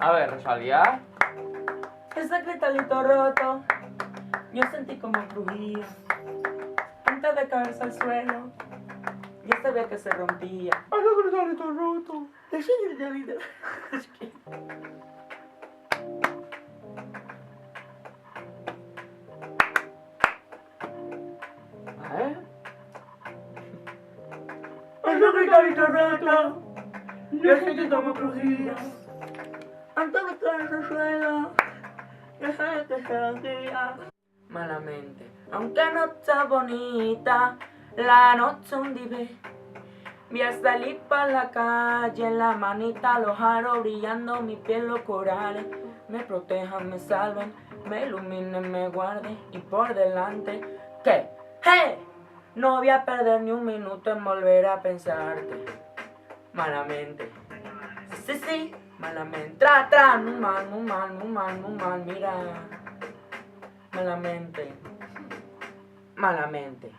A ver, Rosalía. Ese cristalito roto, yo sentí como crujía. Antes de caerse al suelo, ya sabía que se rompía. Ese cristalito roto. Ese cristalito. A ver. Ese cristalito roto, yo sentí como crujía. Antes de caerse al suelo, ya sabía que se rompía. Malamente, aunque no está bonita, la noche un dime. Vi a salir para la calle, en la manita los aros brillando, mi piel los corales. Me protejan, me salven, me iluminen, me guarden. Y por delante, ¿qué? ¡Hey! No voy a perder ni un minuto en volver a pensarte. Malamente. Sí, sí, malamente. Tra, muy mal, muy mal, muy mal, muy mal, mira. Malamente. Malamente.